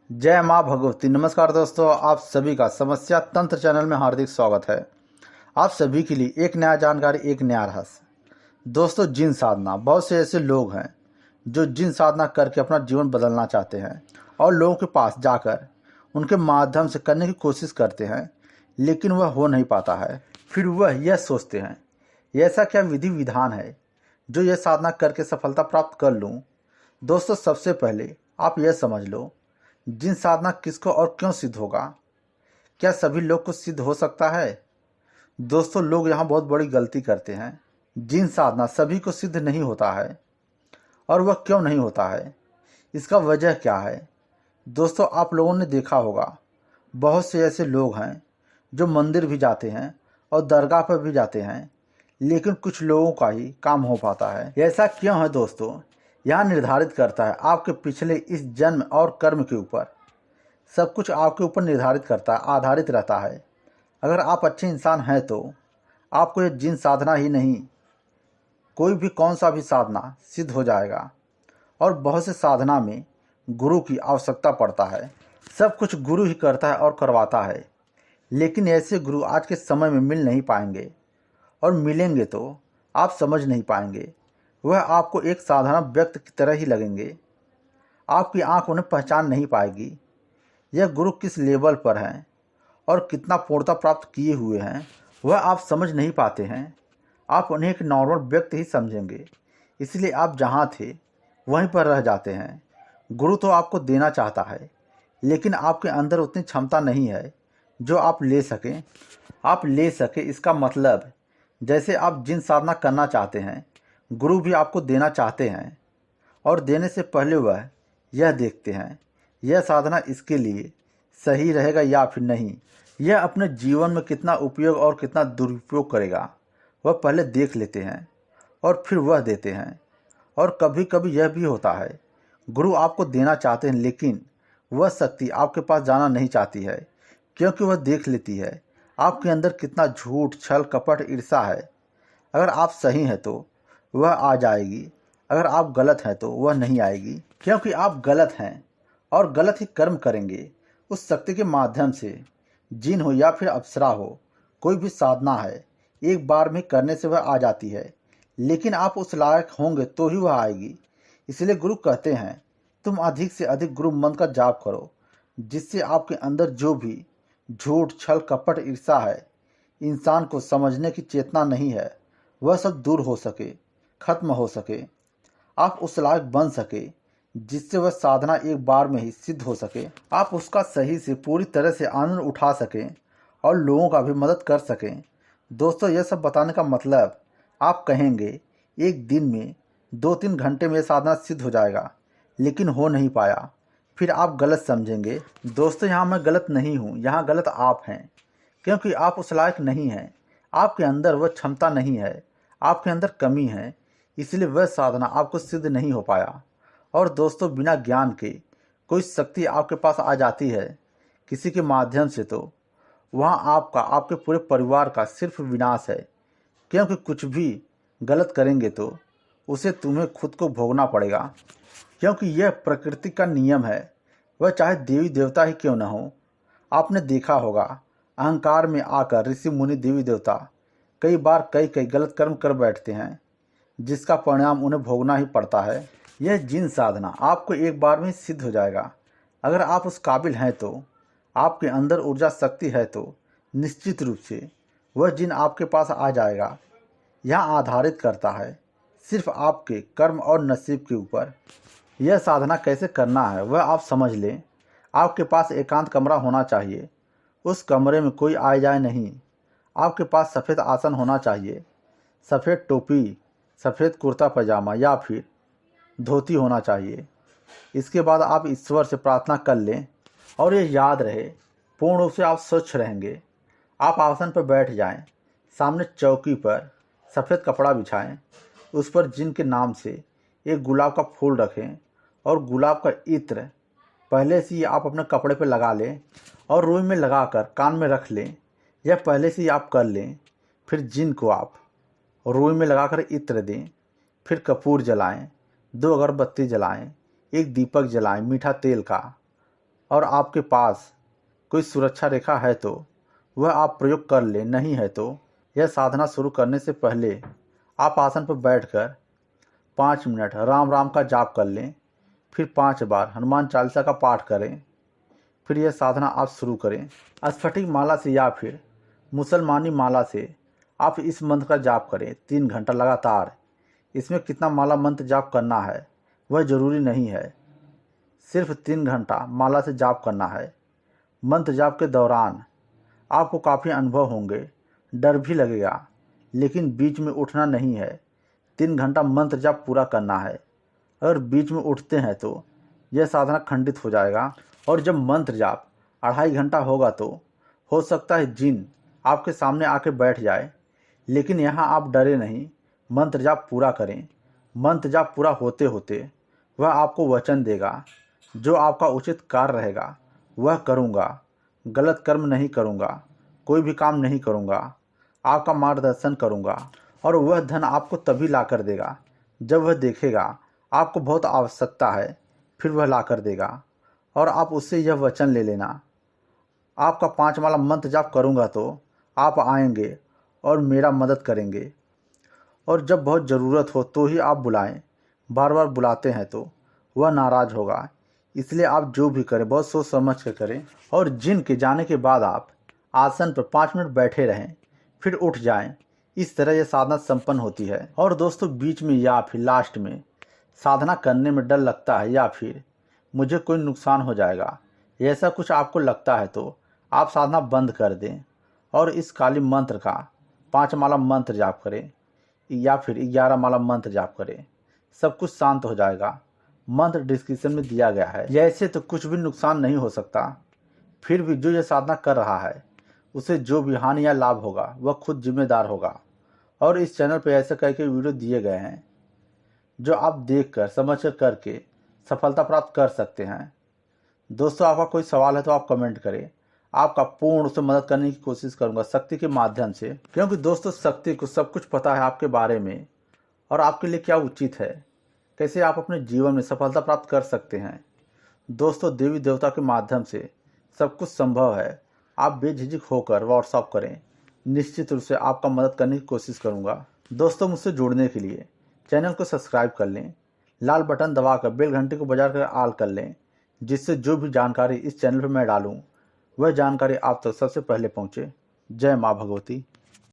जय माँ भगवती। नमस्कार दोस्तों, आप सभी का समस्या तंत्र चैनल में हार्दिक स्वागत है। आप सभी के लिए एक नया जानकारी, एक नया रहस्य। दोस्तों, जिन साधना, बहुत से ऐसे लोग हैं जो जिन साधना करके अपना जीवन बदलना चाहते हैं और लोगों के पास जाकर उनके माध्यम से करने की कोशिश करते हैं, लेकिन वह हो नहीं पाता है। फिर वह यह सोचते हैं, ऐसा क्या विधि विधान है जो यह साधना करके सफलता प्राप्त कर लूँ। दोस्तों, सबसे पहले आप यह समझ लो, जिन साधना किसको और क्यों सिद्ध होगा। क्या सभी लोग को सिद्ध हो सकता है? दोस्तों, लोग यहाँ बहुत बड़ी गलती करते हैं। जिन साधना सभी को सिद्ध नहीं होता है। और वह क्यों नहीं होता है, इसका वजह क्या है? दोस्तों, आप लोगों ने देखा होगा, बहुत से ऐसे लोग हैं जो मंदिर भी जाते हैं और दरगाह पर भी जाते हैं, लेकिन कुछ लोगों का ही काम हो पाता है। ऐसा क्यों है दोस्तों? यह निर्धारित करता है आपके पिछले इस जन्म और कर्म के ऊपर। सब कुछ आपके ऊपर निर्धारित करता है, आधारित रहता है। अगर आप अच्छे इंसान हैं तो आपको ये जिन साधना ही नहीं, कोई भी कौन सा भी साधना सिद्ध हो जाएगा। और बहुत से साधना में गुरु की आवश्यकता पड़ता है। सब कुछ गुरु ही करता है और करवाता है, लेकिन ऐसे गुरु आज के समय में मिल नहीं पाएंगे, और मिलेंगे तो आप समझ नहीं पाएंगे। वह आपको एक साधारण व्यक्ति की तरह ही लगेंगे। आपकी आंख उन्हें पहचान नहीं पाएगी। यह गुरु किस लेवल पर हैं और कितना पूर्णता प्राप्त किए हुए हैं, वह आप समझ नहीं पाते हैं। आप उन्हें एक नॉर्मल व्यक्ति ही समझेंगे, इसलिए आप जहाँ थे वहीं पर रह जाते हैं। गुरु तो आपको देना चाहता है, लेकिन आपके अंदर उतनी क्षमता नहीं है जो आप ले सकें। इसका मतलब, जैसे आप जिन साधना करना चाहते हैं, गुरु भी आपको देना चाहते हैं, और देने से पहले वह यह देखते हैं यह साधना इसके लिए सही रहेगा या फिर नहीं। यह अपने जीवन में कितना उपयोग और कितना दुरुपयोग करेगा, वह पहले देख लेते हैं और फिर वह देते हैं। और कभी कभी यह भी होता है, गुरु आपको देना चाहते हैं, लेकिन वह शक्ति आपके पास जाना नहीं चाहती है, क्योंकि वह देख लेती है आपके अंदर कितना झूठ, छल, कपट, ईर्ष्या है। अगर आप सही हैं तो वह आ जाएगी, अगर आप गलत हैं तो वह नहीं आएगी, क्योंकि आप गलत हैं और गलत ही कर्म करेंगे। उस शक्ति के माध्यम से, जिन हो या फिर अप्सरा हो, कोई भी साधना है, एक बार में करने से वह आ जाती है, लेकिन आप उस लायक होंगे तो ही वह आएगी। इसलिए गुरु कहते हैं, तुम अधिक से अधिक गुरु मंत्र का जाप करो, जिससे आपके अंदर जो भी झूठ, छल, कपट, ईर्ष्या है, इंसान को समझने की चेतना नहीं है, वह सब दूर हो सके, खत्म हो सके। आप उस लायक बन सके जिससे वह साधना एक बार में ही सिद्ध हो सके। आप उसका सही से पूरी तरह से आनंद उठा सकें और लोगों का भी मदद कर सकें। दोस्तों, यह सब बताने का मतलब, आप कहेंगे एक दिन में 2-3 घंटे में साधना सिद्ध हो जाएगा, लेकिन हो नहीं पाया, फिर आप गलत समझेंगे। दोस्तों, यहाँ मैं गलत नहीं हूँ, यहाँ गलत आप हैं, क्योंकि आप उस लायक नहीं हैं। आपके अंदर वह क्षमता नहीं है, आपके अंदर कमी है, इसलिए वह साधना आपको सिद्ध नहीं हो पाया। और दोस्तों, बिना ज्ञान के कोई शक्ति आपके पास आ जाती है किसी के माध्यम से, तो वहाँ आपका, आपके पूरे परिवार का सिर्फ विनाश है। क्योंकि कुछ भी गलत करेंगे तो उसे तुम्हें खुद को भोगना पड़ेगा, क्योंकि यह प्रकृति का नियम है, वह चाहे देवी देवता ही क्यों न हो। आपने देखा होगा, अहंकार में आकर ऋषि मुनि, देवी देवता कई बार कई गलत कर्म कर बैठते हैं, जिसका परिणाम उन्हें भोगना ही पड़ता है। यह जिन साधना आपको एक बार में सिद्ध हो जाएगा। अगर आप उस काबिल हैं तो, आपके अंदर ऊर्जा शक्ति है तो निश्चित रूप से वह जिन आपके पास आ जाएगा। यह आधारित करता है सिर्फ आपके कर्म और नसीब के ऊपर। यह साधना कैसे करना है वह आप समझ लें। आपके पास एकांत कमरा होना चाहिए, उस कमरे में कोई आए जाए नहीं। आपके पास सफ़ेद आसन होना चाहिए, सफ़ेद टोपी, सफ़ेद कुर्ता पजामा या फिर धोती होना चाहिए। इसके बाद आप ईश्वर से प्रार्थना कर लें, और ये याद रहे, पूर्ण रूप से आप स्वच्छ रहेंगे। आप आसन पर बैठ जाएं, सामने चौकी पर सफ़ेद कपड़ा बिछाएं, उस पर जिन के नाम से एक गुलाब का फूल रखें, और गुलाब का इत्र पहले से ही आप अपने कपड़े पर लगा लें और रुई में लगाकर कान में रख लें। यह पहले से ही आप कर लें। फिर जिन को आप रुई में लगाकर इत्र दें, फिर कपूर जलाएं, 2 अगरबत्ती जलाएं, एक दीपक जलाएं मीठा तेल का, और आपके पास कोई सुरक्षा रेखा है तो वह आप प्रयोग कर लें, नहीं है तो यह साधना शुरू करने से पहले आप आसन पर बैठकर 5 मिनट राम राम का जाप कर लें, फिर 5 बार हनुमान चालीसा का पाठ करें। फिर यह साधना आप शुरू करें। स्फटिक माला से या फिर मुसलमानी माला से आप इस मंत्र का जाप करें 3 घंटा लगातार। इसमें कितना माला मंत्र जाप करना है वह ज़रूरी नहीं है, सिर्फ 3 घंटा माला से जाप करना है। मंत्र जाप के दौरान आपको काफ़ी अनुभव होंगे, डर भी लगेगा, लेकिन बीच में उठना नहीं है। 3 घंटा मंत्र जाप पूरा करना है। अगर बीच में उठते हैं तो यह साधना खंडित हो जाएगा। और जब मंत्र जाप 2.5 घंटा होगा तो हो सकता है जिन आपके सामने आके बैठ जाए, लेकिन यहाँ आप डरे नहीं, मंत्र जाप पूरा करें। मंत्र जाप पूरा होते होते वह आपको वचन देगा, जो आपका उचित कार्य रहेगा वह करूँगा, गलत कर्म नहीं करूँगा, कोई भी काम नहीं करूँगा, आपका मार्गदर्शन करूँगा। और वह धन आपको तभी ला कर देगा जब वह देखेगा आपको बहुत आवश्यकता है, फिर वह ला कर देगा। और आप उससे यह वचन ले लेना, आपका 5 माला मंत्र जाप करूँगा तो आप आएंगे और मेरा मदद करेंगे। और जब बहुत ज़रूरत हो तो ही आप बुलाएं, बार बार बुलाते हैं तो वह नाराज़ होगा। इसलिए आप जो भी करें बहुत सोच समझ कर करें। और जिन के जाने के बाद आप आसन पर 5 मिनट बैठे रहें, फिर उठ जाएं। इस तरह यह साधना संपन्न होती है। और दोस्तों, बीच में या फिर लास्ट में साधना करने में डर लगता है या फिर मुझे कोई नुकसान हो जाएगा, ऐसा कुछ आपको लगता है तो आप साधना बंद कर दें और इस काली मंत्र का 5 माला मंत्र जाप करें या फिर 11 माला मंत्र जाप करें। सब कुछ शांत हो जाएगा। मंत्र डिस्क्रिप्शन में दिया गया है। ऐसे तो कुछ भी नुकसान नहीं हो सकता, फिर भी जो यह साधना कर रहा है उसे जो भी हानि या लाभ होगा वह खुद जिम्मेदार होगा। और इस चैनल पर ऐसे करके वीडियो दिए गए हैं जो आप देखकर समझकर करके सफलता प्राप्त कर सकते हैं। दोस्तों, आपका कोई सवाल है तो आप कमेंट करें, आपका पूर्ण से मदद करने की कोशिश करूंगा शक्ति के माध्यम से। क्योंकि दोस्तों, शक्ति को सब कुछ पता है आपके बारे में और आपके लिए क्या उचित है, कैसे आप अपने जीवन में सफलता प्राप्त कर सकते हैं। दोस्तों, देवी देवता के माध्यम से सब कुछ संभव है। आप बेझिझक होकर व्हाट्सएप करें, निश्चित रूप से आपका मदद करने की कोशिश करूंगा। दोस्तों, मुझसे जुड़ने के लिए चैनल को सब्सक्राइब कर लें, लाल बटन दबाकर बेल घंटी को बजाकर ऑल कर लें, जिससे जो भी जानकारी इस चैनल पर मैं डालूं वह जानकारी आप तक सबसे पहले पहुंचे। जय मां भगवती।